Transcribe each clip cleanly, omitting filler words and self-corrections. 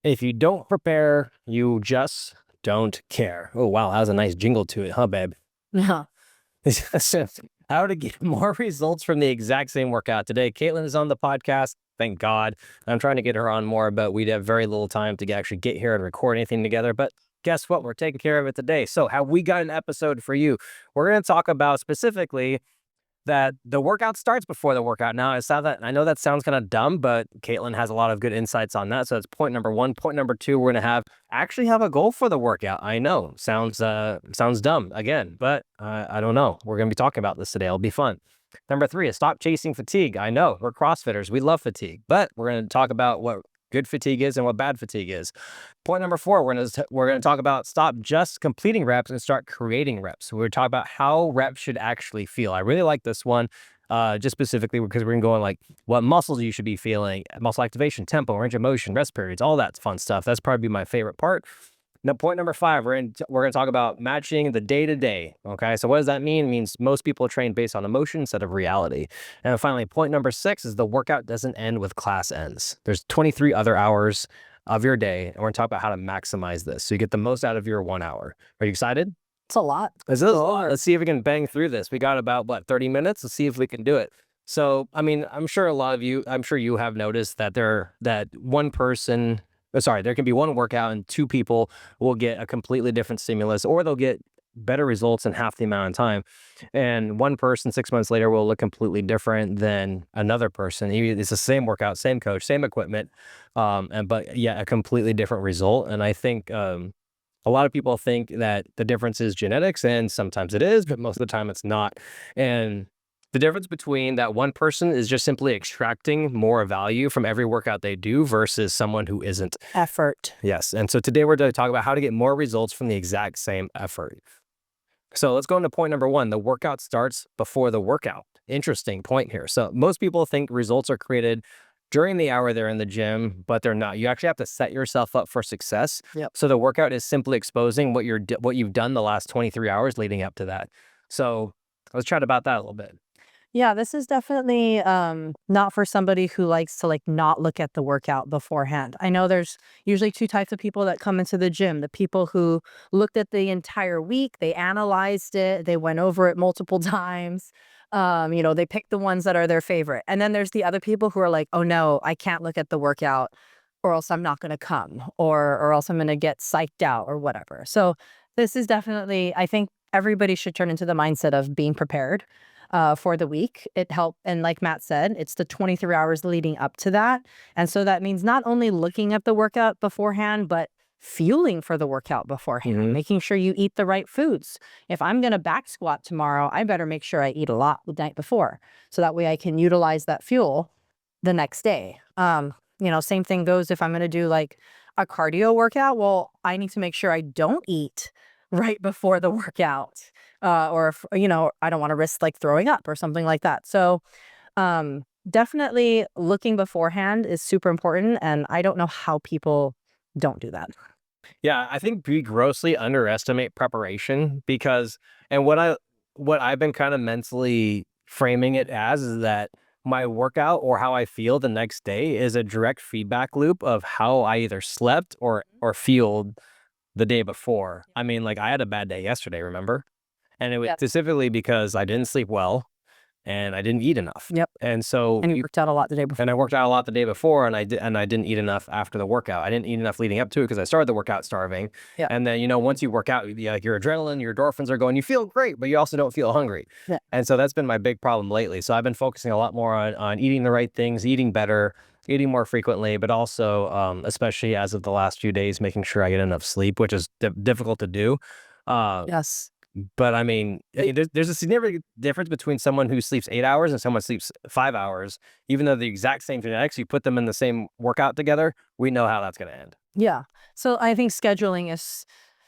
If you don't prepare, you just don't care. Oh, wow. That was a nice jingle to it, huh, babe? Yeah. How to get more results from the exact same workout. Today, Caitlin is on the podcast. Thank God. I'm trying to get her on more, but we'd have very little time to actually get here and record anything together. But guess what? We're taking care of it today. So have we got an episode for you? We're going to talk about specifically that the workout starts before the workout. Now, I know that sounds kind of dumb, but Caitlin has a lot of good insights on that. So that's point number one. Point number two, we're going to actually have a goal for the workout. I know, sounds dumb again, but I don't know. We're going to be talking about this today. It'll be fun. Number three is stop chasing fatigue. I know, we're CrossFitters. We love fatigue, but we're going to talk about what good fatigue is and what bad fatigue is. Point number four, we're going to talk about stop just completing reps and start creating reps. We're talking about how reps should actually feel. I really like this one, just specifically because we're going to go on like what muscles you should be feeling, muscle activation, tempo, range of motion, rest periods, all that fun stuff. That's probably my favorite part. Now, point number five, we're going to talk about matching the day-to-day, okay? So what does that mean? It means most people train based on emotion instead of reality. And finally, point number six is the workout doesn't end with class ends. There's 23 other hours of your day, and we're going to talk about how to maximize this so you get the most out of your 1 hour. Are you excited? It's a lot. This is a lot. Let's see if we can bang through this. We got about, 30 minutes? Let's see if we can do it. So, I mean, I'm sure you have noticed that there can be one workout and two people will get a completely different stimulus, or they'll get better results in half the amount of time. And one person 6 months later will look completely different than another person. It's the same workout, same coach, same equipment, but a completely different result. And I think a lot of people think that the difference is genetics, and sometimes it is, but most of the time it's not. And the difference between that one person is just simply extracting more value from every workout they do versus someone who isn't. Effort. Yes. And so today we're going to talk about how to get more results from the exact same effort. So let's go into point number one. The workout starts before the workout. Interesting point here. So most people think results are created during the hour they're in the gym, but they're not. You actually have to set yourself up for success. Yep. So the workout is simply exposing what you've done the last 23 hours leading up to that. So let's chat about that a little bit. Yeah, this is definitely not for somebody who likes to not look at the workout beforehand. I know there's usually two types of people that come into the gym. The people who looked at the entire week, they analyzed it, they went over it multiple times. They pick the ones that are their favorite. And then there's the other people who are like, oh no, I can't look at the workout or else I'm not going to come or else I'm going to get psyched out or whatever. So this is definitely, I think everybody should turn into the mindset of being prepared for the week. It helped. And like Matt said, it's the 23 hours leading up to that. And so that means not only looking at the workout beforehand, but fueling for the workout beforehand, making sure you eat the right foods. If I'm going to back squat tomorrow, I better make sure I eat a lot the night before. So that way I can utilize that fuel the next day. Same thing goes if I'm going to do like a cardio workout. Well, I need to make sure I don't eat right before the workout. Or if, I don't want to risk throwing up or something like that. So definitely looking beforehand is super important. And I don't know how people don't do that. Yeah, I think we grossly underestimate preparation and what I've been kind of mentally framing it as is that my workout or how I feel the next day is a direct feedback loop of how I either slept or fueled the day before. I mean, I had a bad day yesterday, remember? And it was specifically because I didn't sleep well and I didn't eat enough. Yep. And so you worked out a lot the day before. And I worked out a lot the day before, and I didn't eat enough after the workout. I didn't eat enough leading up to it because I started the workout starving. Yeah. And then, once you work out, your adrenaline, your endorphins are going, you feel great, but you also don't feel hungry. Yeah. And so that's been my big problem lately. So I've been focusing a lot more on eating the right things, eating better, eating more frequently, but also, especially as of the last few days, making sure I get enough sleep, which is difficult to do. Yes. But I mean, there's a significant difference between someone who sleeps 8 hours and someone sleeps 5 hours. Even though the exact same genetics, you put them in the same workout together, we know how that's going to end. Yeah. So I think scheduling is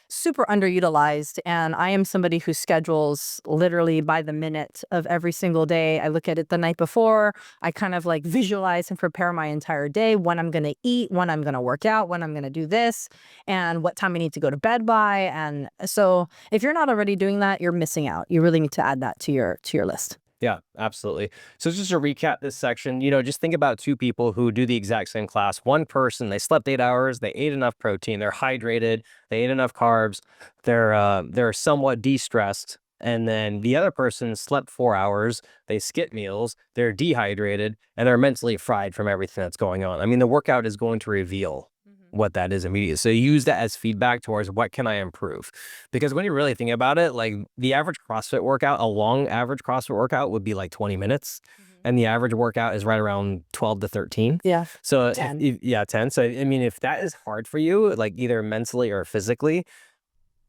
super underutilized. And I am somebody who schedules literally by the minute of every single day. I look at it the night before. I kind of visualize and prepare my entire day, when I'm going to eat, when I'm going to work out, when I'm going to do this, and what time I need to go to bed by. And so if you're not already doing that, you're missing out. You really need to add that to your list. Yeah, absolutely. So just to recap this section, just think about two people who do the exact same class. One person, they slept 8 hours, they ate enough protein, they're hydrated, they ate enough carbs, they're somewhat de-stressed. And then the other person slept 4 hours, they skip meals, they're dehydrated, and they're mentally fried from everything that's going on. I mean, the workout is going to reveal what that is immediately. So use that as feedback towards what can I improve? Because when you really think about it, like the average CrossFit workout, a long average CrossFit workout would be like 20 minutes. And the average workout is right around 12 to 13. Yeah. So 10. yeah, 10. So I mean, if that is hard for you, like either mentally or physically,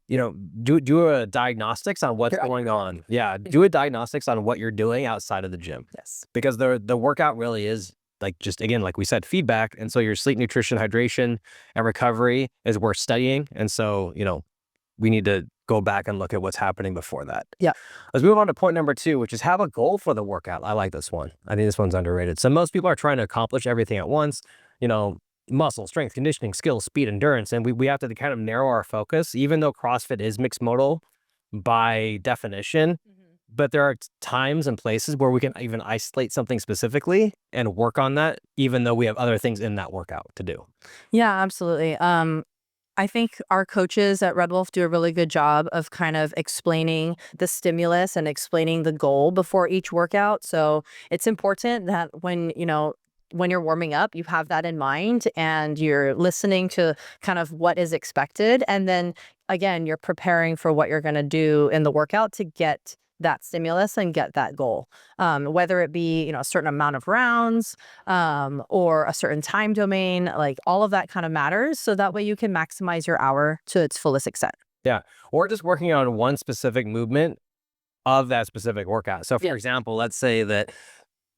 do a diagnostics on what's going on. Yeah, do a diagnostics on what you're doing outside of the gym. Yes. Because the workout really is like, just again, like we said, feedback. And so your sleep, nutrition, hydration, and recovery is worth studying. And so, we need to go back and look at what's happening before that. Yeah. Let's move on to point number 2, which is have a goal for the workout. I like this one. I think this one's underrated. So most people are trying to accomplish everything at once, muscle, strength, conditioning, skill, speed, endurance. And we have to kind of narrow our focus, even though CrossFit is mixed modal by definition. But there are times and places where we can even isolate something specifically and work on that, even though we have other things in that workout to do. Yeah, absolutely. I think our coaches at Red Wolf do a really good job of kind of explaining the stimulus and explaining the goal before each workout. So it's important that when you're warming up, you have that in mind and you're listening to kind of what is expected. And then again, you're preparing for what you're going to do in the workout to get that stimulus and get that goal. Whether it be, a certain amount of rounds, or a certain time domain, like all of that kind of matters. So that way you can maximize your hour to its fullest extent. Yeah. Or just working on one specific movement of that specific workout. So for example, let's say that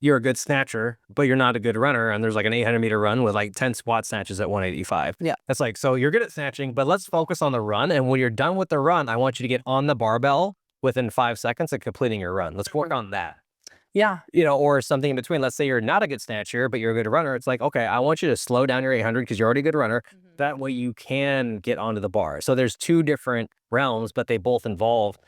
you're a good snatcher, but you're not a good runner. And there's like an 800-meter run with like 10 squat snatches at 185. Yeah. That's like, so you're good at snatching, but let's focus on the run. And when you're done with the run, I want you to get on the barbell within 5 seconds of completing your run. Let's work on that. Yeah. Or something in between. Let's say you're not a good snatcher, but you're a good runner. It's like, okay, I want you to slow down your 800 because you're already a good runner. That way you can get onto the bar. So there's 2 different realms, but they both involve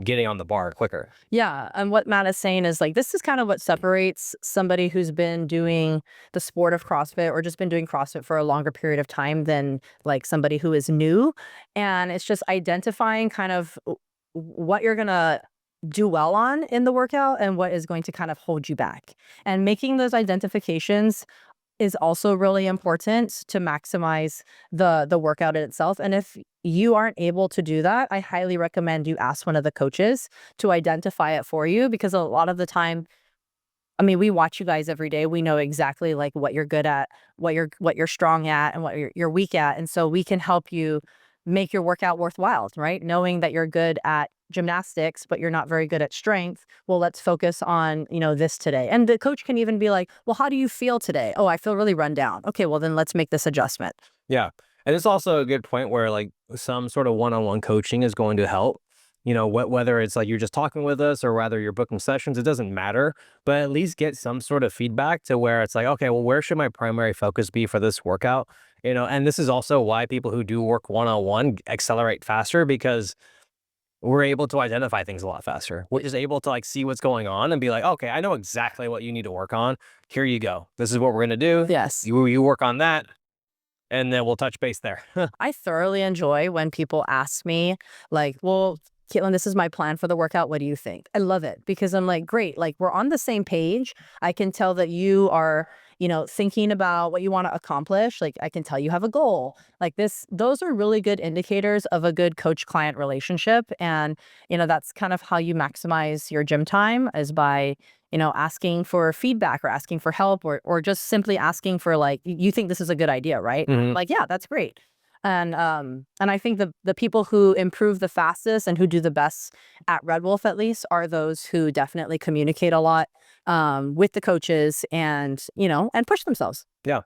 getting on the bar quicker. Yeah. And what Matt is saying is like, this is kind of what separates somebody who's been doing the sport of CrossFit or just been doing CrossFit for a longer period of time than like somebody who is new. And it's just identifying kind of what you're going to do well on in the workout and what is going to kind of hold you back. And making those identifications is also really important to maximize the workout in itself. And if you aren't able to do that, I highly recommend you ask one of the coaches to identify it for you, because a lot of the time, I mean, we watch you guys every day. We know exactly like what you're good at, what you're strong at, and what you're weak at. And so we can help you make your workout worthwhile, right? Knowing that you're good at gymnastics, but you're not very good at strength. Well, let's focus on, this today. And the coach can even be like, well, how do you feel today? Oh, I feel really run down. Okay, well, then let's make this adjustment. Yeah. And it's also a good point where like some sort of one-on-one coaching is going to help. Whether it's like you're just talking with us or whether you're booking sessions, it doesn't matter, but at least get some sort of feedback to where it's like, okay, well, where should my primary focus be for this workout? And this is also why people who do work one-on-one accelerate faster, because we're able to identify things a lot faster. We're just able to like see what's going on and be like, okay, I know exactly what you need to work on. Here you go. This is what we're going to do. Yes. You work on that, and then we'll touch base there. I thoroughly enjoy when people ask me like, well, Caitlin, this is my plan for the workout. What do you think? I love it because I'm like, great. Like we're on the same page. I can tell that you are, thinking about what you want to accomplish. Like I can tell you have a goal like this. Those are really good indicators of a good coach-client relationship. And, that's kind of how you maximize your gym time is by, asking for feedback or asking for help or just simply asking for like, you think this is a good idea, right? Like, yeah, that's great. And I think the people who improve the fastest and who do the best at Red Wolf, at least, are those who definitely communicate a lot with the coaches and push themselves. Yeah.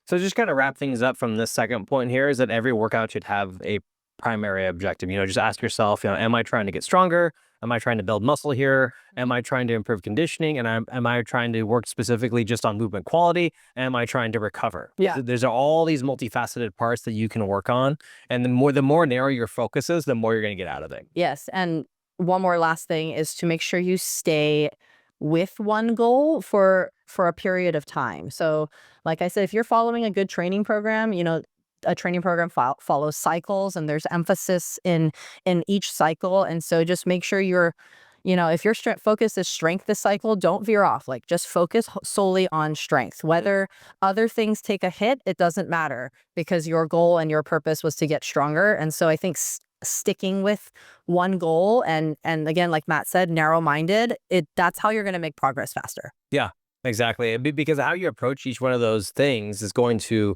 So just kind of wrap things up from this second point here is that every workout should have a primary objective. Just ask yourself, am I trying to get stronger? Am I trying to build muscle here? Am I trying to improve conditioning? And am I trying to work specifically just on movement quality? Am I trying to recover? Yeah. So there's all these multifaceted parts that you can work on. And the more narrow your focus is, the more you're going to get out of it. Yes. And one more last thing is to make sure you stay with one goal for a period of time. So, like I said, if you're following a good training program, a training program follows cycles, and there's emphasis in each cycle. And so just make sure if your focus is strength this cycle, don't veer off. Like, just focus solely on strength. Whether other things take a hit, it doesn't matter, because your goal and your purpose was to get stronger. And so I think sticking with one goal, and again, like Matt said, narrow-minded, that's how you're going to make progress faster. Yeah, exactly. Because how you approach each one of those things is going to,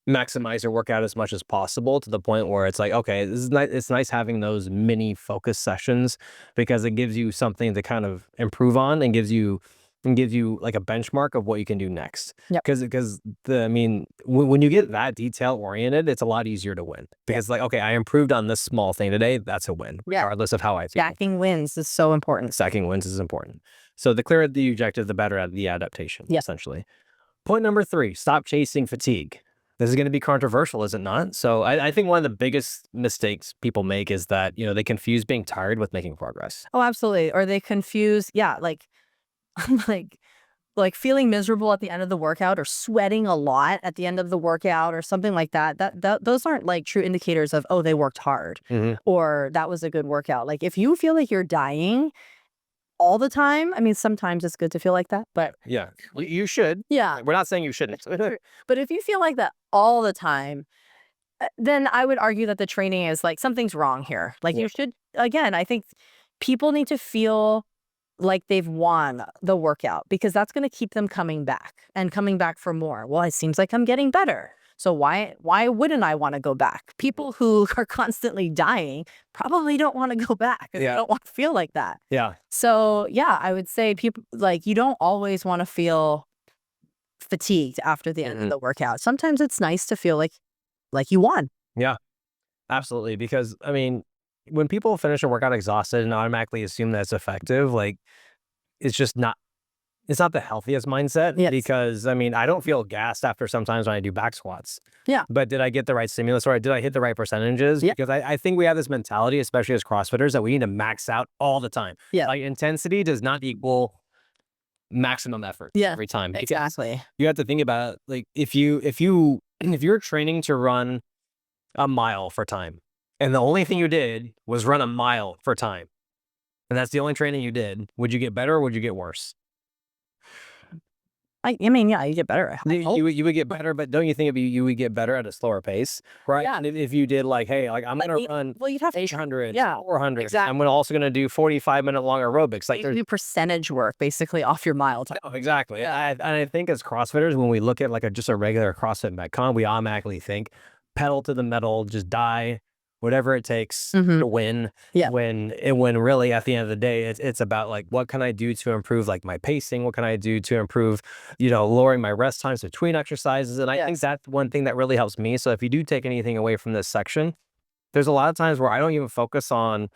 maximize your workout as much as possible, to the point where it's like, okay, this is nice. It's nice having those mini focus sessions, because it gives you something to kind of improve on, and gives you like a benchmark of what you can do next. Yep. Because when you get that detail oriented, it's a lot easier to win, because like, okay, I improved on this small thing today. That's a win, regardless of how I feel. Stacking wins is so important. Stacking wins is important. So the clearer the objective, the better at the adaptation, essentially. Point number 3, stop chasing fatigue. This is going to be controversial, is it not? So I think one of the biggest mistakes people make is that, they confuse being tired with making progress. Oh, absolutely. Or they confuse, like, like feeling miserable at the end of the workout, or sweating a lot at the end of the workout, or something like that. Those aren't like true indicators of, oh, they worked hard, or that was a good workout. Like, if you feel like you're dying all the time, I mean, sometimes it's good to feel like that, but yeah, you should. Yeah, we're not saying you shouldn't. but if you feel like that all the time, then I would argue that the training is like, something's wrong here. Like, you should, again, I think people need to feel like they've won the workout, because that's going to keep them coming back for more. Well, it seems like I'm getting better, so why wouldn't I want to go back? People who are constantly dying probably don't want to go back. They don't want to feel like that. Yeah. So yeah, I would say people, like, you don't always want to feel fatigued after the end of the workout. Sometimes it's nice to feel like you won. Yeah, absolutely. Because I mean, when people finish a workout exhausted and automatically assume that it's effective, like, it's not the healthiest mindset. Because I mean, I don't feel gassed after sometimes when I do back squats. Yeah. But did I get the right stimulus, or did I hit the right percentages? Because I think we have this mentality, especially as CrossFitters, that we need to max out all the time. Like, intensity does not equal maximum effort every time. Exactly. You have to think about it, like, if you're training to run a mile for time, and the only thing you did was run a mile for time, and that's the only training you did, would you get better or would you get worse? I mean, yeah, you get better. You would get better, but don't you think you would get better at a slower pace, right? Yeah. And if you did like, hey, like, I'm gonna run, you'd have 800, 400. exactly. I'm also gonna do 45-minute long aerobics. Like, you do percentage work basically off your mile time. Oh, exactly. And I think as CrossFitters, when we look at like just a regular CrossFit Metcon, we automatically think pedal to the metal, just die, whatever it takes to win. When really at the end of the day, it's about like, what can I do to improve like my pacing? What can I do to improve, lowering my rest times between exercises? And I think that's one thing that really helps me. So if you do take anything away from this section, there's a lot of times where I don't even focus on,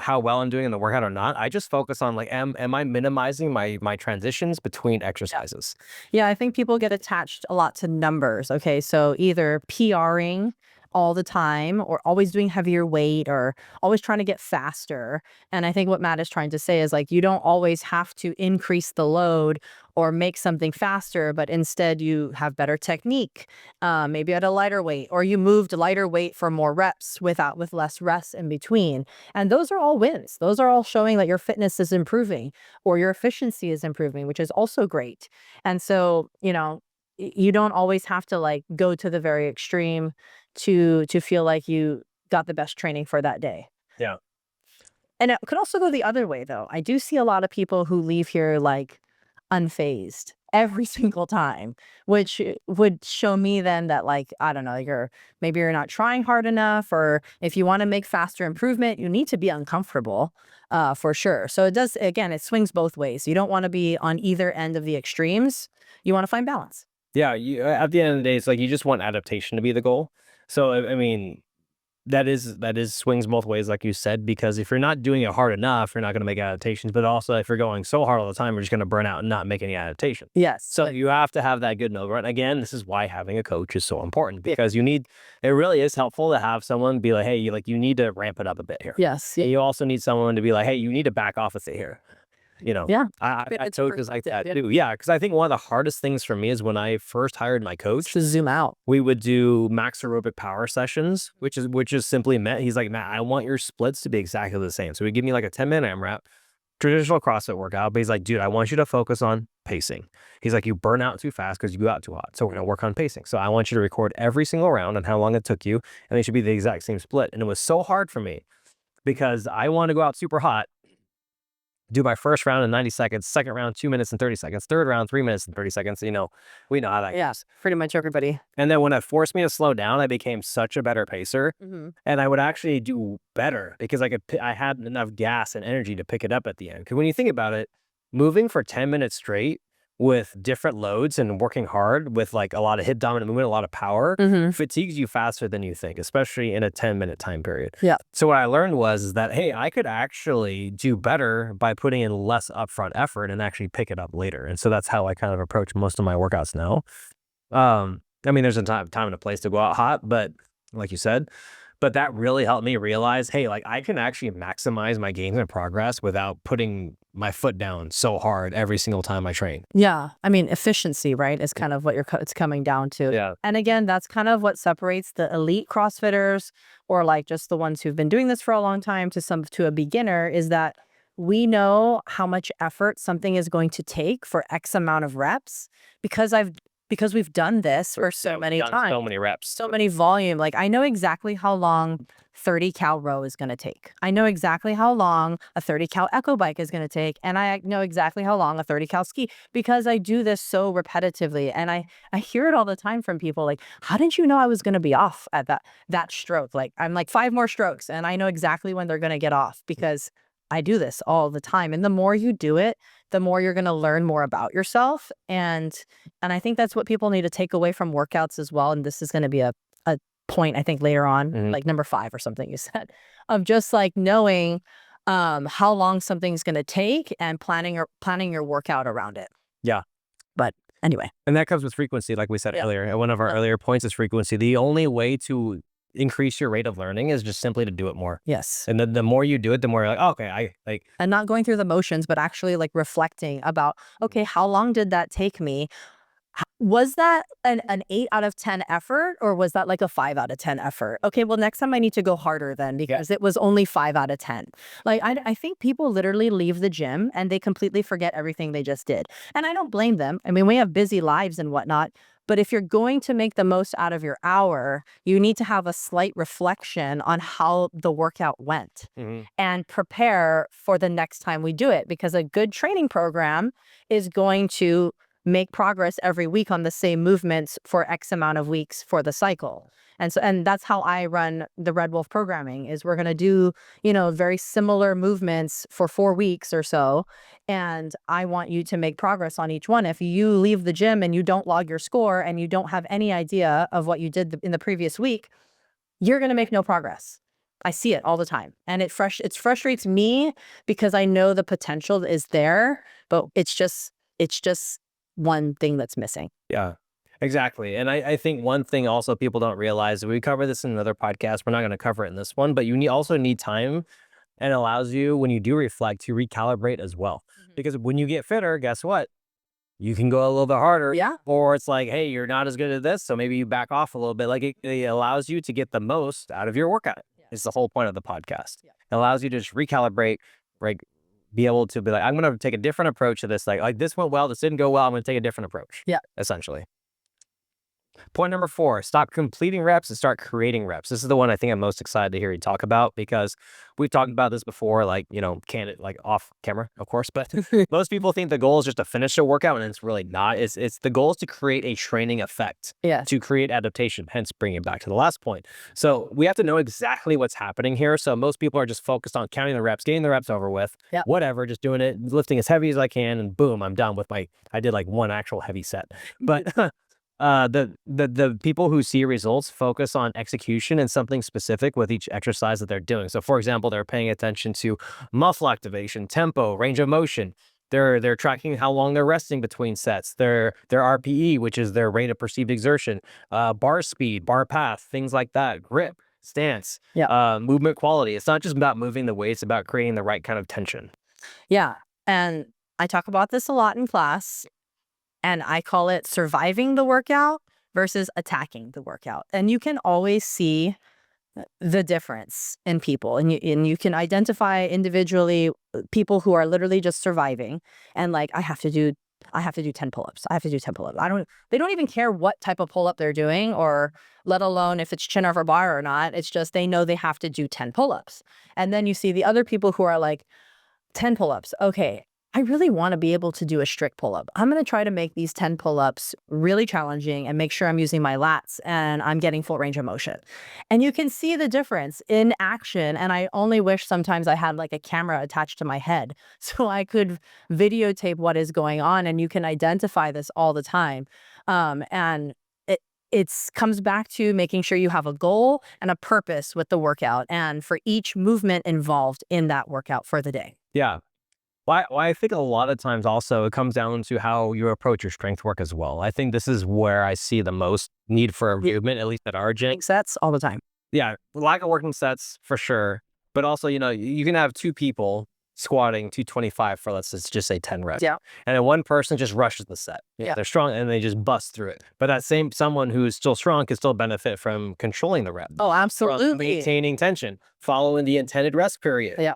how well I'm doing in the workout or not. I just focus on like, am I minimizing my transitions between exercises? Yeah, I think people get attached a lot to numbers. Okay, so either PRing all the time, or always doing heavier weight, or always trying to get faster. And I think what Matt is trying to say is, like, you don't always have to increase the load or make something faster, but instead you have better technique, maybe at a lighter weight, or you moved lighter weight for more reps with less rest in between. And those are all wins. Those are all showing that your fitness is improving, or your efficiency is improving, which is also great. And so, you don't always have to like go to the very extreme to feel like you got the best training for that day. Yeah. And it could also go the other way, though. I do see a lot of people who leave here like unfazed every single time, which would show me then that, like, I don't know, maybe you're not trying hard enough, or if you want to make faster improvement, you need to be uncomfortable, for sure. So it swings both ways. You don't want to be on either end of the extremes. You want to find balance. Yeah. At the end of the day, it's like, you just want adaptation to be the goal. So, I mean, that is swings both ways, like you said, because if you're not doing it hard enough, you're not going to make adaptations. But also, if you're going so hard all the time, you're just going to burn out and not make any adaptation. Yes. So you have to have that good middle ground. Again, this is why having a coach is so important, because it really is helpful to have someone be like, hey, you need to ramp it up a bit here. Yes. And you also need someone to be like, hey, you need to back off a bit here. Yeah. I It's totally like that perspective, too. Yeah, because I think one of the hardest things for me is when I first hired my coach, to zoom out. we would do max aerobic power sessions, which is simply meant he's like, Matt, I want your splits to be exactly the same. So he give me like a 10-minute AMRAP, traditional CrossFit workout, but he's like, dude, I want you to focus on pacing. He's like, you burn out too fast because you go out too hot. So we're gonna work on pacing. So I want you to record every single round and how long it took you, and they should be the exact same split. And it was so hard for me because I want to go out super hot, do my first round in 90 seconds, second round 2 minutes and 30 seconds, third round 3 minutes and 30 seconds. We know how that Yeah, goes. pretty much everybody. And then when it forced me to slow down, I became such a better pacer, Mm-hmm. and I would actually do better because I had enough gas and energy to pick it up at the end. Because when you think about it, moving for 10 minutes straight with different loads and working hard with like a lot of hip dominant movement, a lot of power, Mm-hmm. fatigues you faster than you think, especially in a 10-minute time period. Yeah. So what I learned was that, hey, I could actually do better by putting in less upfront effort and actually pick it up later. And so that's how I kind of approach most of my workouts now. I mean, there's a time and a place to go out hot, but like you said, but that really helped me realize, hey, like I can actually maximize my gains and progress without putting my foot down so hard every single time I train. Yeah. I mean, efficiency, right, is kind of what it's coming down to. Yeah. And again, that's kind of what separates the elite CrossFitters or like just the ones who've been doing this for a long time to a beginner is that we know how much effort something is going to take for X amount of reps because we've done this for so many Done times. so many reps. So many volume. Like I know exactly how long 30 cal row is going to take. I know exactly how long a 30 cal echo bike is going to take. And I know exactly how long a 30 cal ski because I do this so repetitively. And I hear it all the time from people like, how did you know I was going to be off at that stroke? Like I'm like 5 more strokes and I know exactly when they're going to get off because I do this all the time. And the more you do it, the more you're going to learn more about yourself. And I think that's what people need to take away from workouts as well. And this is going to be a point, I think, later on, like number 5 or something you said, of just like knowing how long something's going to take and planning your workout around it. Yeah. But anyway. And that comes with frequency, like we said earlier. And one of our earlier points is frequency. The only way to increase your rate of learning is just simply to do it more. Yes. And the more you do it, the more you're like, oh, okay, and not going through the motions, but actually like reflecting about, okay, how long did that take me? Was that an 8 out of 10 effort or was that like a 5 out of 10 effort? Okay, well, next time I need to go harder then because it was only 5 out of 10. Like, I think people literally leave the gym and they completely forget everything they just did. And I don't blame them. I mean, we have busy lives and whatnot. But if you're going to make the most out of your hour, you need to have a slight reflection on how the workout went and prepare for the next time we do it. Because a good training program is going to make progress every week on the same movements for X amount of weeks for the cycle. And that's how I run the Red Wolf programming is we're going to do, very similar movements for 4 weeks or so. And I want you to make progress on each one. If you leave the gym and you don't log your score and you don't have any idea of what you did in the previous week, you're going to make no progress. I see it all the time. And it frustrates me because I know the potential is there, but it's just one thing that's missing. Yeah, exactly. And I think one thing also people don't realize, we cover this in another podcast, we're not going to cover it in this one, but you also need time, and allows you, when you do reflect, to recalibrate as well. Because when you get fitter, guess what? You can go a little bit harder. Yeah. Or it's like, hey, you're not as good at this, so maybe you back off a little bit. Like it allows you to get the most out of your workout. It's the whole point of the podcast. It allows you to just recalibrate, right? Be able to be like, I'm going to take a different approach to this. Like this went well, this didn't go well. I'm going to take a different approach. Yeah. Essentially. Point number 4, stop completing reps and start creating reps. This is the one I think I'm most excited to hear you talk about because we've talked about this before, like, candid, like off camera, of course, but most people think the goal is just to finish a workout, and it's really not. It's the goal is to create a training effect, to create adaptation, hence bringing it back to the last point. So we have to know exactly what's happening here. So most people are just focused on counting the reps, getting the reps over with, whatever, just doing it, lifting as heavy as I can, and boom, I'm done with I did like one actual heavy set. But the people who see results focus on execution and something specific with each exercise that they're doing. So for example, they're paying attention to muscle activation, tempo, range of motion. They're tracking how long they're resting between sets, their RPE, which is their rate of perceived exertion, bar speed, bar path, things like that, grip, stance, movement quality. It's not just about moving the weight, it's about creating the right kind of tension. Yeah. And I talk about this a lot in class, and I call it surviving the workout versus attacking the workout. And you can always see the difference in people, and you can identify individually people who are literally just surviving and like I have to do 10 pull-ups. I have to do 10 pull-ups. They don't even care what type of pull-up they're doing, or let alone if it's chin over bar or not. It's just they know they have to do 10 pull-ups. And then you see the other people who are like 10 pull-ups. Okay, I really want to be able to do a strict pull-up. I'm going to try to make these 10 pull-ups really challenging and make sure I'm using my lats and I'm getting full range of motion. And you can see the difference in action. And I only wish sometimes I had like a camera attached to my head so I could videotape what is going on, and you can identify this all the time. And it comes back to making sure you have a goal and a purpose with the workout and for each movement involved in that workout for the day. Yeah. Well, I think a lot of times also it comes down to how you approach your strength work as well. I think this is where I see the most need for improvement, at least at our gym. Sets all the time. Yeah, lack of working sets for sure. But also, you can have two people squatting 225 for, let's just say 10 reps. Yeah. And then one person just rushes the set. Yeah. They're strong and they just bust through it. But that same someone who's still strong can still benefit from controlling the rep. Oh, absolutely. From maintaining tension, following the intended rest period. Yeah.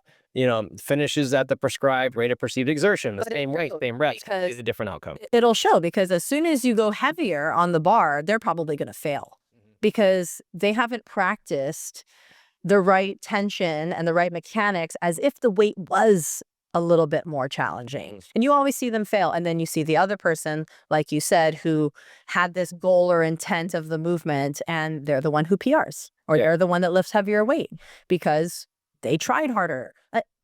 Finishes at the prescribed rate of perceived exertion, the But same rate, same reps, because is a different outcome. It'll show, because as soon as you go heavier on the bar, they're probably going to fail because they haven't practiced the right tension and the right mechanics as if the weight was a little bit more challenging. And you always see them fail. And then you see the other person, like you said, who had this goal or intent of the movement, and they're the one who PRs, or they're the one that lifts heavier weight because they tried harder.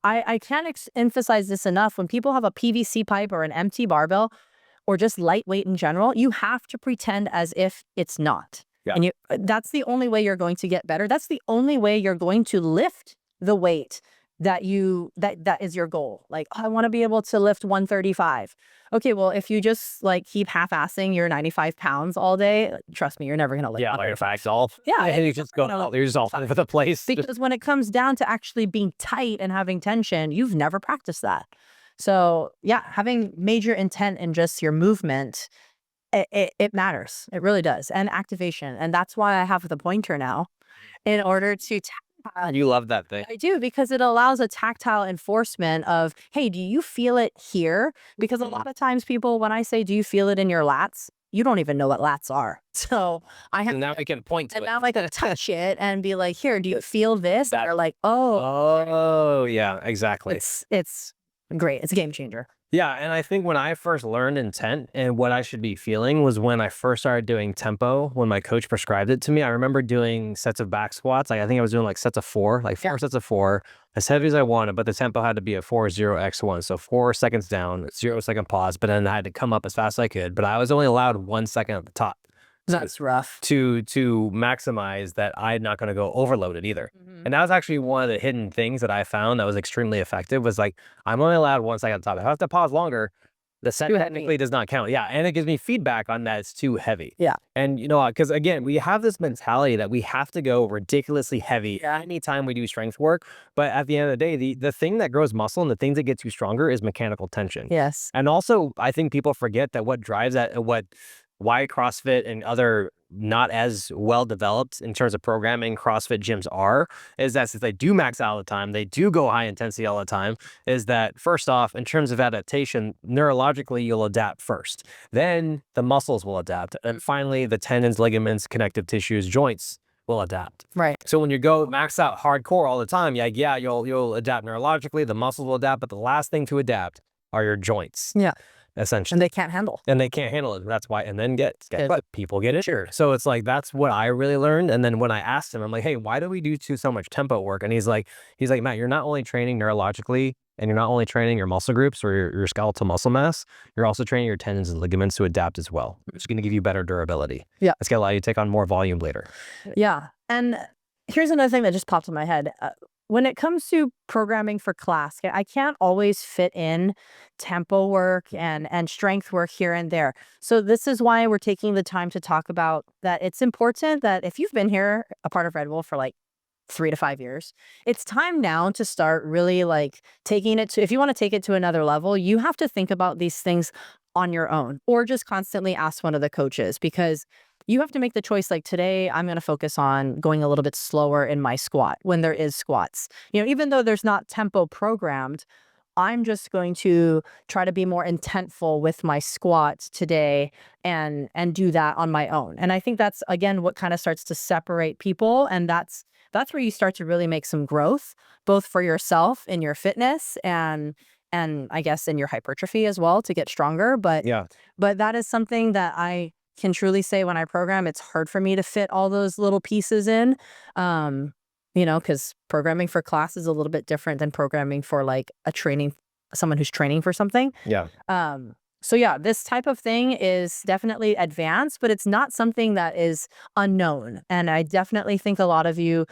I can't emphasize this enough. When people have a PVC pipe or an empty barbell or just lightweight in general, you have to pretend as if it's not. Yeah. And that's the only way you're going to get better. That's the only way you're going to lift the weight that is your goal. Like, oh, I want to be able to lift 135. Okay, well, if you just like keep half-assing your 95 pounds all day, trust me, you're never going to lift. Yeah, like facts all. Yeah, and you just go, you're just all over the place. Because when it comes down to actually being tight and having tension, you've never practiced that. So yeah, having major intent in just your movement, it matters. It really does. And activation. And that's why I have the pointer now, in order to you love that thing. I do, because it allows a tactile enforcement of, hey, do you feel it here? Because a lot of times people, when I say, do you feel it in your lats? You don't even know what lats are. So I have, and now I can point to and it. now I can touch it and be like, here, do you feel this? And they're like, oh yeah, exactly. It's great. It's a game changer. Yeah, and I think when I first learned intent and what I should be feeling was when I first started doing tempo, when my coach prescribed it to me. I remember doing sets of back squats. Like I think I was doing like sets of four, like four sets of four, as heavy as I wanted, but the tempo had to be a 4-0-x1. So 4 seconds down, 0-second pause, but then I had to come up as fast as I could. But I was only allowed 1 second at the top. That's rough. To maximize that I'm not going to go overloaded either. And that was actually one of the hidden things that I found that was extremely effective, was like, I'm only allowed 1 second at the top. If I have to pause longer, the set technically does not count. Yeah. And it gives me feedback on that it's too heavy. Yeah. And because again, we have this mentality that we have to go ridiculously heavy anytime we do strength work. But at the end of the day, the thing that grows muscle and the things that get you stronger is mechanical tension. Yes. And also, I think people forget that what drives that, why CrossFit and other not as well developed in terms of programming CrossFit gyms is that since they do max out all the time, they do go high intensity all the time, is that first off, in terms of adaptation, neurologically, you'll adapt first. Then the muscles will adapt. And finally, the tendons, ligaments, connective tissues, joints will adapt. Right. So when you go max out hardcore all the time, you'll adapt neurologically, the muscles will adapt, but the last thing to adapt are your joints. Yeah. Essentially. And they can't handle. And they can't handle it. That's why, and then but people get injured. So it's like, that's what I really learned. And then when I asked him, I'm like, hey, why do we do so much tempo work? And he's like, Matt, you're not only training neurologically, and you're not only training your muscle groups or your skeletal muscle mass, you're also training your tendons and ligaments to adapt as well, which is going to give you better durability. Yeah. It's going to allow you to take on more volume later. Yeah. And here's another thing that just popped in my head. When it comes to programming for class, I can't always fit in tempo work and strength work here and there. So this is why we're taking the time to talk about that. It's important that if you've been here, a part of Red Wolf, for like 3 to 5 years. It's time now to start really like taking it to, if you want to take it to another level, you have to think about these things on your own or just constantly ask one of the coaches, because you have to make the choice. Like today, I'm going to focus on going a little bit slower in my squat when there is squats. Even though there's not tempo programmed, I'm just going to try to be more intentful with my squats today and do that on my own. And I think that's again what kind of starts to separate people, and that's where you start to really make some growth, both for yourself in your fitness and I guess in your hypertrophy as well to get stronger. But Yeah. but that is something that I can truly say when I program, it's hard for me to fit all those little pieces in. Um, because programming for class is a little bit different than programming for like someone who's training for something. Yeah. So yeah, this type of thing is definitely advanced, but it's not something that is unknown. And I definitely think a lot of you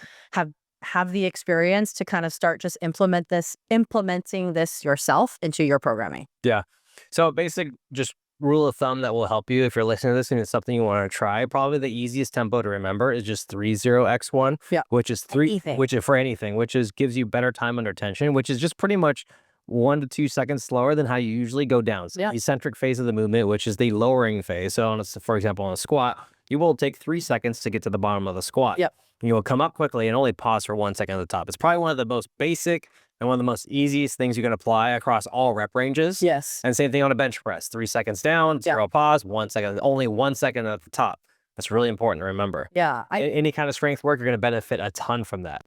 have the experience to kind of start just implementing this yourself into your programming. Yeah. So basic just rule of thumb that will help you if you're listening to this and it's something you want to try. Probably the easiest tempo to remember is just 30x1, Yeah. which is Anything. which is for anything, which is gives you better time under tension, which is just pretty much 1 to 2 seconds slower than how you usually go down. So Yeah. the eccentric phase of the movement, which is the lowering phase. So for example, on a squat, you will take 3 seconds to get to the bottom of the squat. Yep. You will come up quickly and only pause for 1 second at the top. It's probably one of the most basic and one of the most easiest things you can apply across all rep ranges. Yes. And same thing on a bench press, 3 seconds down, 0 pause, 1 second, only 1 second at the top. That's really important to remember. Yeah. Any kind of strength work, you're going to benefit a ton from that.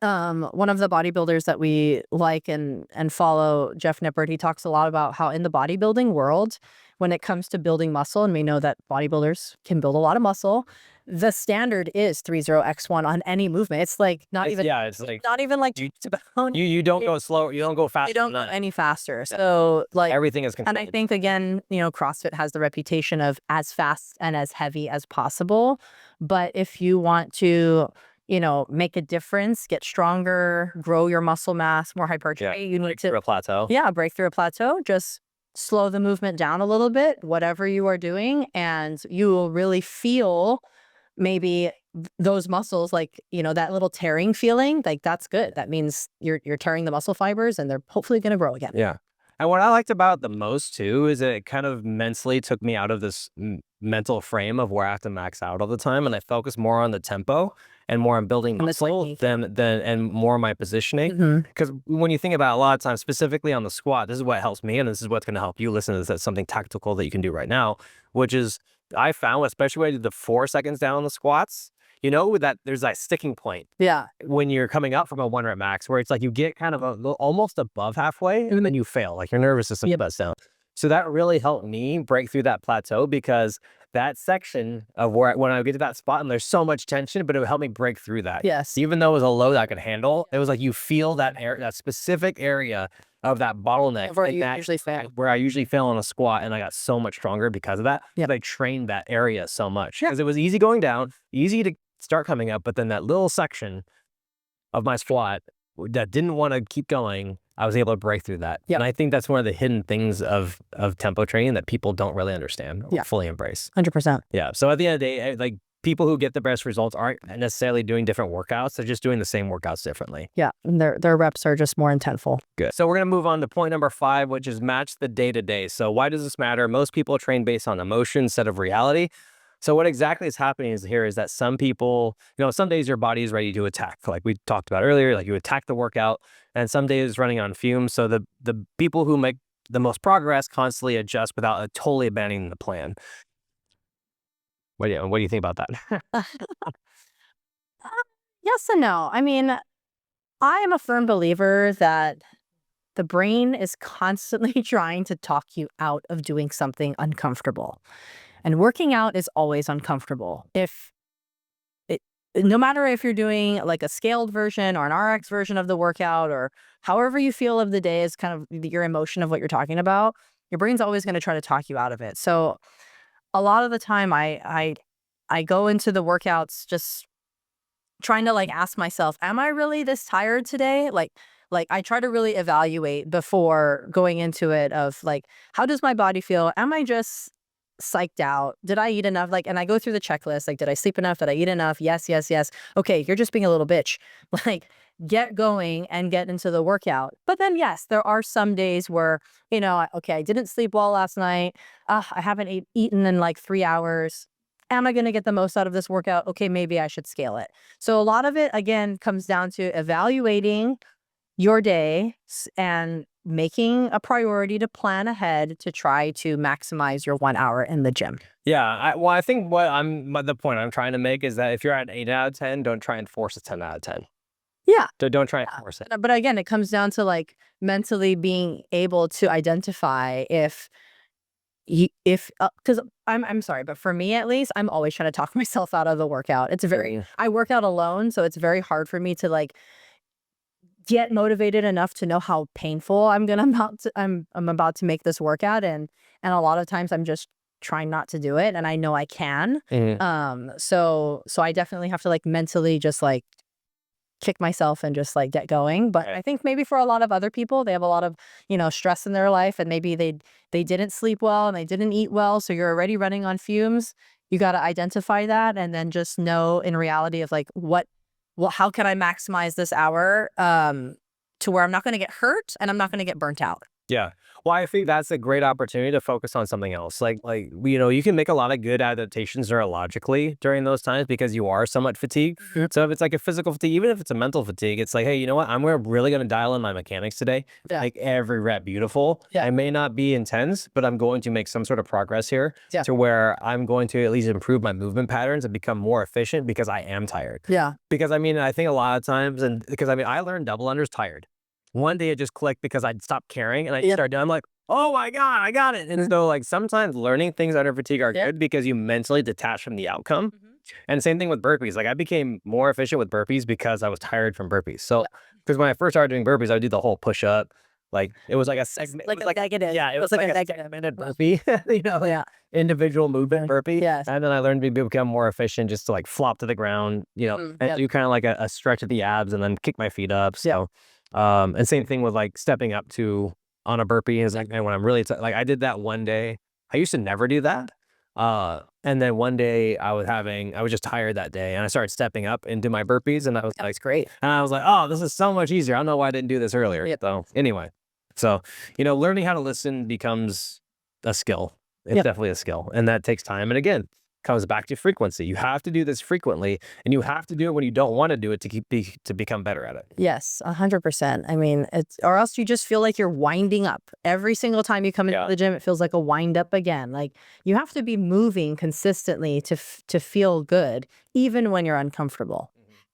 One of the bodybuilders that we like and follow, Jeff Nippert, he talks a lot about how in the bodybuilding world, when it comes to building muscle, and we know that bodybuilders can build a lot of muscle, the standard is 30x1 on any movement. It's like It's like not even like you don't go slow, you don't go fast. you don't go any faster. So like everything is controlled. and I think again, CrossFit has the reputation of as fast and as heavy as possible. But if you want to make a difference, get stronger, grow your muscle mass, more hypertrophy, you need to a plateau. Yeah, break through a plateau. Just slow the movement down a little bit, whatever you are doing, and you will really feel maybe those muscles, like that little tearing feeling. Like that's good. That means you're tearing the muscle fibers, and they're hopefully going to grow again. Yeah. And what I liked about it the most too is that it kind of mentally took me out of this mental frame of where I have to max out all the time, and I focus more on the tempo and more on building muscle and more on my positioning. Because when you think about it, a lot of times, specifically on the squat, this is what helps me, and this is what's going to help you. Listen to this. That's something tactical that you can do right now, which is I found, especially when I did the 4 seconds down on the squats, that there's that sticking point. Yeah. When you're coming up from a 1 rep max, where it's like you get kind of almost above halfway and then you fail, like your nervous system shuts down. So that really helped me break through that plateau, because that section of when I get to that spot and there's so much tension, but it would help me break through that. Yes. Even though it was a load I could handle, it was like you feel that that specific area of that bottleneck where I usually fail on a squat, and I got so much stronger because of that. Yeah. I trained that area so much because it was easy going down, easy to start coming up, but then that little section of my squat that didn't want to keep going, I was able to break through that. Yep. And I think that's one of the hidden things of tempo training that people don't really understand or fully embrace. 100%. Yeah. So at the end of the day, like people who get the best results aren't necessarily doing different workouts. They're just doing the same workouts differently. Yeah. And their reps are just more intentful. Good. So we're going to move on to point number 5, which is match the day-to-day. So why does this matter? Most people train based on emotion instead of reality. So what exactly is happening is that some people, some days your body is ready to attack, like we talked about earlier, like you attack the workout, and some days it's running on fumes. So the people who make the most progress constantly adjust without totally abandoning the plan. What do you think about that? Yes and no. I mean, I am a firm believer that the brain is constantly trying to talk you out of doing something uncomfortable. And working out is always uncomfortable. No matter if you're doing like a scaled version or an RX version of the workout, or however you feel of the day is kind of your emotion of what you're talking about, your brain's always going to try to talk you out of it. So a lot of the time I go into the workouts just trying to like ask myself, am I really this tired today? Like I try to really evaluate before going into it of like, how does my body feel? Am I just psyched out. Did I eat enough? Like, and I go through the checklist. Like, did I sleep enough? Did I eat enough? Yes, yes, yes. Okay, you're just being a little bitch. Like, get going and get into the workout. But then, yes, there are some days where, okay, I didn't sleep well last night. I haven't eaten in like 3 hours. Am I going to get the most out of this workout? Okay, maybe I should scale it. So a lot of it, again, comes down to evaluating your day and making a priority to plan ahead to try to maximize your 1 hour in the gym. Yeah, I think the point I'm trying to make is that if you're at 8 out of 10, don't try and force a 10 out of 10. Yeah. Don't try and force it. But again, it comes down to like mentally being able to identify if because I'm sorry, but for me at least, I'm always trying to talk myself out of the workout. I work out alone, so it's very hard for me to like get motivated enough to know how painful I'm about to make this workout, and a lot of times I'm just trying not to do it, and I know I can. So I definitely have to like mentally just like kick myself and just like get going. But I think maybe for a lot of other people, they have a lot of stress in their life, and maybe they didn't sleep well and they didn't eat well, so you're already running on fumes. You got to identify that, and then just know in reality of like how can I maximize this hour to where I'm not going to get hurt and I'm not going to get burnt out. Yeah. Well, I think that's a great opportunity to focus on something else. Like, you can make a lot of good adaptations neurologically during those times because you are somewhat fatigued. So if it's like a physical fatigue, even if it's a mental fatigue, it's like, hey, you know what? I'm really going to dial in my mechanics today. Yeah. Like every rep beautiful. Yeah. I may not be intense, but I'm going to make some sort of progress here to where I'm going to at least improve my movement patterns and become more efficient because I am tired. Yeah. Because I think a lot of times, and because I learned double unders tired. One day it just clicked because I'd stopped caring and I started doing, I'm like, oh my God, I got it. And so like sometimes learning things under fatigue are good because you mentally detach from the outcome. And same thing with burpees. Like I became more efficient with burpees because I was tired from burpees. So because when I first started doing burpees, I would do the whole push up. Like it was like a segment. Like a negative. Yeah, it was like a segmented burpee, individual movement burpee. Yes. And then I learned to become more efficient just to like flop to the ground, and do kind of like a stretch of the abs and then kick my feet up. So and same thing with like stepping up on a burpee is like, and when I'm really like I did that one day. I used to never do that. And then one day I was just tired that day and I started stepping up into my burpees and I was like, great. And I was like, oh, this is so much easier. I don't know why I didn't do this earlier. Yep. So anyway, learning how to listen becomes a skill. It's definitely a skill, and that takes time. And again, comes back to frequency. You have to do this frequently, and you have to do it when you don't want to do it to become better at it. Yes, 100%. I mean, or else you just feel like you're winding up every single time you come into the gym. It feels like a wind up again. Like you have to be moving consistently to feel good, even when you're uncomfortable,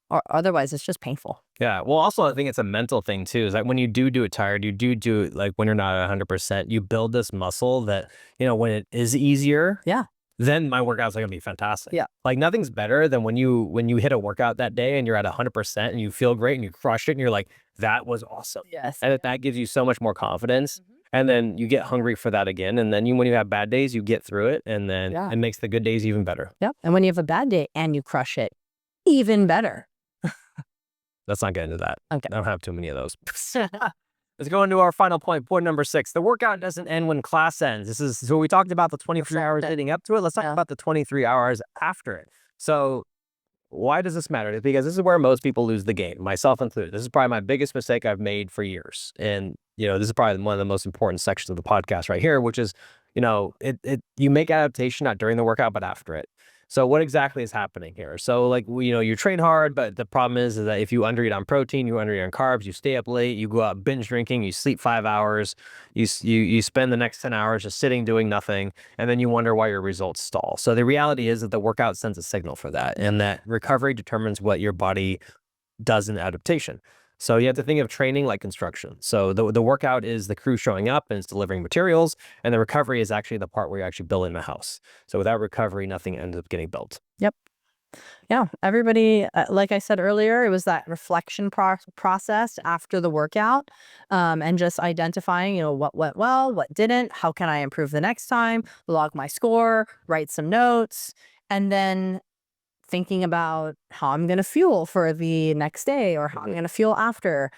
or otherwise it's just painful. Yeah. Well, also I think it's a mental thing too. Is like when you do it tired, you do it like when you're not 100%. You build this muscle that when it is easier. Yeah. Then my workouts are gonna be fantastic. Yeah. Like nothing's better than when you hit a workout that day and you're at 100% and you feel great and you crush it and you're like, that was awesome. Yes. And that gives you so much more confidence. And then you get hungry for that again. And then when you have bad days, you get through it. And then it makes the good days even better. Yep. And when you have a bad day and you crush it, even better. Let's not get into that. Okay. I don't have too many of those. Let's go into our final point number 6. The workout doesn't end when class ends. So we talked about the 23 hours leading up to it. Let's talk about the 23 hours after it. So why does this matter? Because this is where most people lose the game, myself included. This is probably my biggest mistake I've made for years. And, this is probably one of the most important sections of the podcast right here, which is, you make adaptation not during the workout, but after it. So what exactly is happening here? So like, you train hard, but the problem is that if you undereat on protein, you undereat on carbs, you stay up late, you go out binge drinking, you sleep 5 hours, you spend the next 10 hours just sitting doing nothing, and then you wonder why your results stall. So the reality is that the workout sends a signal for that, and that recovery determines what your body does in adaptation. So you have to think of training like construction. So the workout is the crew showing up and it's delivering materials, and the recovery is actually the part where you're actually building the house. So without recovery, nothing ends up getting built. Yep. Yeah. Everybody, like I said earlier, it was that reflection process after the workout, and just identifying, what went well, what didn't, how can I improve the next time, log my score, write some notes, and then thinking about how I'm going to fuel for the next day or how I'm going to fuel after.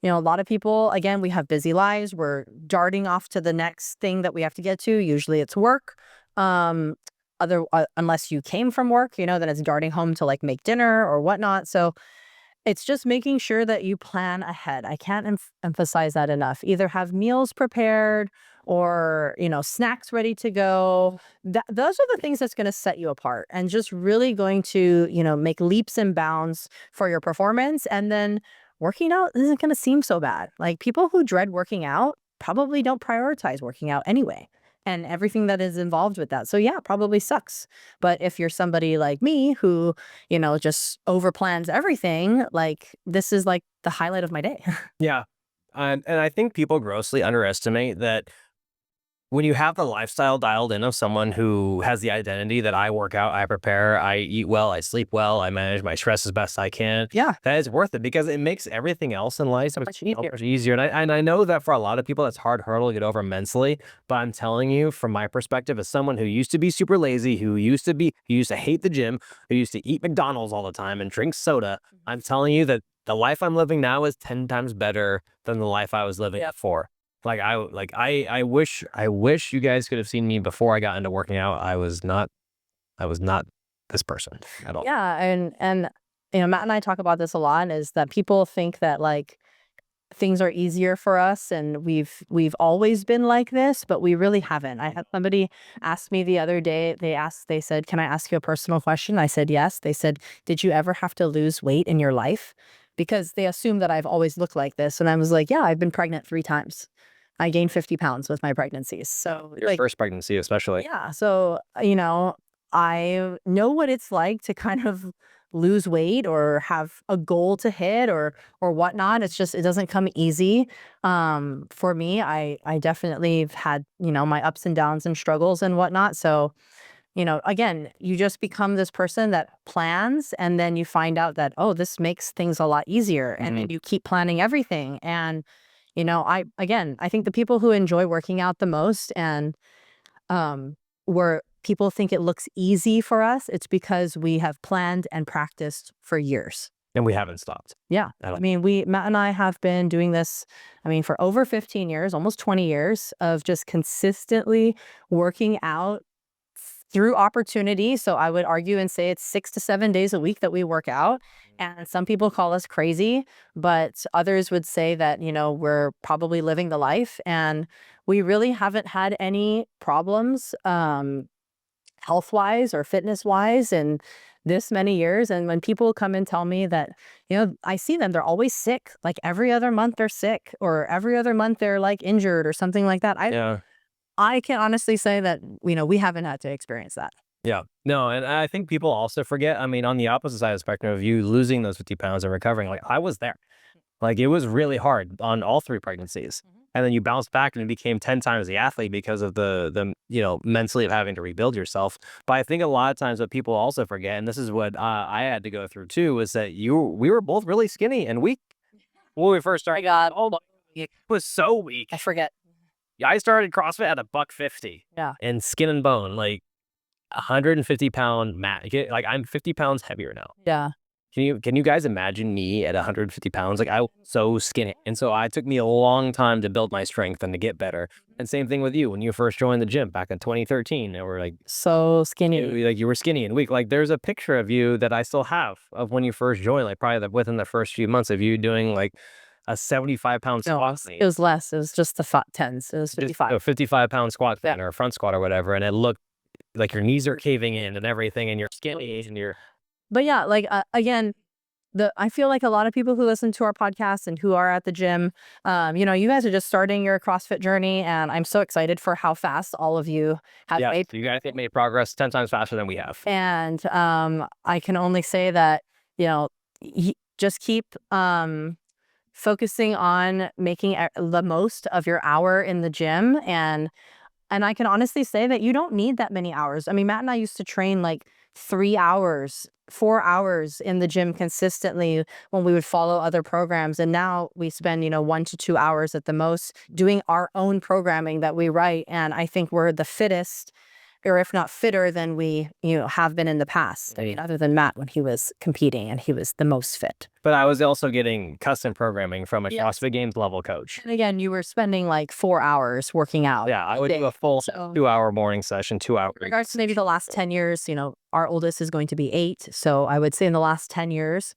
A lot of people, again, we have busy lives. We're darting off to the next thing that we have to get to. Usually it's work. Um, unless you came from work, then it's darting home to like make dinner or whatnot. So it's just making sure that you plan ahead. I can't emphasize that enough. Either have meals prepared or, snacks ready to go. Those are the things that's going to set you apart and just really going to, make leaps and bounds for your performance. And then working out isn't going to seem so bad. Like people who dread working out probably don't prioritize working out anyway. And everything that is involved with that. So yeah, probably sucks. But if you're somebody like me who just over plans everything, like this is like the highlight of my day. Yeah. And I think people grossly underestimate that when you have the lifestyle dialed in of someone who has the identity that I work out, I prepare, I eat well, I sleep well, I manage my stress as best I can. Yeah. That is worth it because it makes everything else in life so Much easier. much easier. And I know that for a lot of people, that's a hard hurdle to get over mentally. But I'm telling you, from my perspective, as someone who used to be super lazy, who used to hate the gym, who used to eat McDonald's all the time and drink soda, I'm telling you that the life I'm living now is 10 times better than the life I was living before. I wish you guys could have seen me before I got into working out. I was not this person at all. Yeah, and Matt and I talk about this a lot is that people think that like things are easier for us and we've always been like this, but we really haven't. I had somebody ask me the other day, they said, "Can I ask you a personal question?" I said, "Yes." They said, "Did you ever have to lose weight in your life?" Because they assume that I've always looked like this. And I was like, "Yeah, I've been pregnant 3 times. I gained 50 pounds with my pregnancies." So Your first pregnancy, especially. yeah. So, I know what it's like to kind of lose weight or have a goal to hit or whatnot. It's just it doesn't come easy. For me, I definitely have had, my ups and downs and struggles and whatnot. So, again, you just become this person that plans and then you find out that, oh, this makes things a lot easier. And then you keep planning everything. And, I think the people who enjoy working out the most and where people think it looks easy for us, it's because we have planned and practiced for years. And we haven't stopped. Yeah. At all. I mean, Matt and I have been doing this, for over 15 years, almost 20 years of just consistently working out through opportunity. So I would argue and say it's 6 to 7 days a week that we work out. And some people call us crazy, but others would say that, we're probably living the life. And we really haven't had any problems health wise or fitness wise in this many years. And when people come and tell me that, I see them, they're always sick. Like every other month they're sick or every other month they're like injured or something like that. Yeah. I can honestly say that, we haven't had to experience that. Yeah. No, and I think people also forget, I mean, on the opposite side of the spectrum of you losing those 50 pounds and recovering, like I was there. Like it was really hard on all 3 pregnancies. And then you bounced back and became 10 times the athlete because of the mentally of having to rebuild yourself. But I think a lot of times what people also forget, and this is what I had to go through too, is that we were both really skinny and weak when we first started. My God. Oh my, it was so weak. I forget. I started CrossFit at $150. Yeah. And skin and bone, like 150-pound mat. Like I'm 50 pounds heavier now. Yeah. Can you guys imagine me at 150 pounds? Like I was so skinny. And so it took me a long time to build my strength and to get better. And same thing with you. When you first joined the gym back in 2013, and we're like So skinny. you were skinny and weak. Like there's a picture of you that I still have of when you first joined, like probably within the first few months of you doing like a 75-pound No, squat. it was less. It was just the tens. It was 55. A 55-pound squat thing or a front squat or whatever. And it looked like your knees are caving in and everything and you're skinny and you're. But yeah, like again, I feel like a lot of people who listen to our podcast and who are at the gym, you guys are just starting your CrossFit journey, and I'm so excited for how fast all of you have made. You guys have made progress 10 times faster than we have. And I can only say that just keep focusing on making the most of your hour in the gym, and I can honestly say that you don't need that many hours. I mean, Matt and I used to train like 3 hours, 4 hours in the gym consistently when we would follow other programs. And now we spend, 1 to 2 hours at the most doing our own programming that we write. And I think we're the fittest, or if not fitter than we, have been in the past. I mean, other than Matt when he was competing and he was the most fit. But I was also getting custom programming from a Yes. CrossFit Games level coach. And again, you were spending like 4 hours working out. Yeah, I would do day. a full So 2-hour morning session, 2 hours. in regards to maybe the last 10 years, our oldest is going to be 8. So I would say in the last 10 years,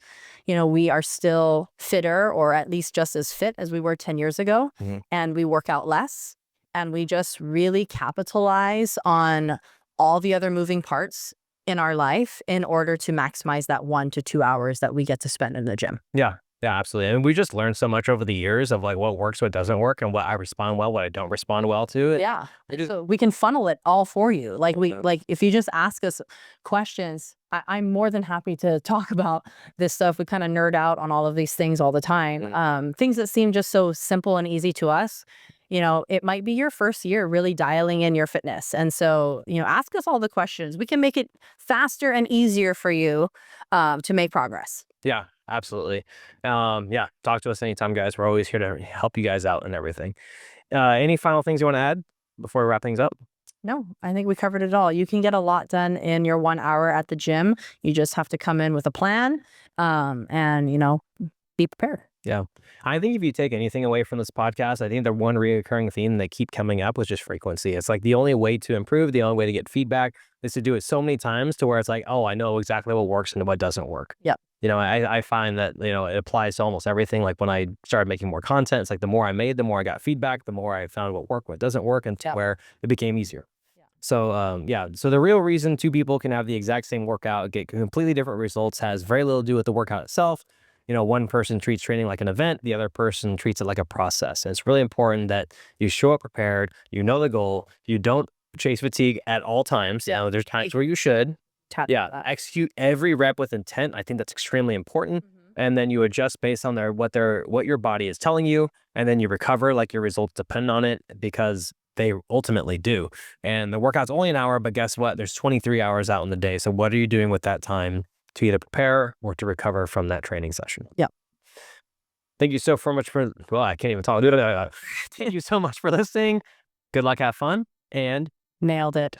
we are still fitter or at least just as fit as we were 10 years ago. Mhm. And we work out less and we just really capitalize on all the other moving parts in our life in order to maximize that 1 to 2 hours that we get to spend in the gym. Yeah. Yeah, absolutely. And we just learned so much over the years of like what works, what doesn't work, and what I respond well, what I don't respond well to. Yeah. We just- So we can funnel it all for you. Like if you just ask us questions, I'm more than happy to talk about this stuff. We kind of nerd out on all of these things all the time. Things that seem just so simple and easy to us. It might be your first year really dialing in your fitness. And so, ask us all the questions. We can make it faster and easier for you to make progress. Yeah, absolutely. Yeah, talk to us anytime, guys. We're always here to help you guys out and everything. Any final things you want to add before we wrap things up? No, I think we covered it all. You can get a lot done in your 1 hour at the gym. You just have to come in with a plan and, be prepared. Yeah. I think if you take anything away from this podcast, I think the one recurring theme that keep coming up was just frequency. It's like the only way to improve, the only way to get feedback is to do it so many times to where it's like, oh, I know exactly what works and what doesn't work. Yep. I find that, it applies to almost everything. Like when I started making more content, it's like the more I made, the more I got feedback, the more I found what worked, what doesn't work, and to where it became easier. So, so the real reason two people can have the exact same workout, get completely different results, has very little to do with the workout itself. One person treats training like an event, the other person treats it like a process. And it's really important that you show up prepared, you know the goal, you don't chase fatigue at all times. There's times where you should. Execute every rep with intent. I think that's extremely important. And then you adjust based on what your body is telling you, and then you recover like your results depend on it, because they ultimately do. And the workout's only an hour, but guess what? There's 23 hours out in the day. So what are you doing with that time to either prepare or to recover from that training session? Yep. Thank you so much for, well, I can't even talk. Thank you so much for listening. Good luck, have fun, and Nailed it.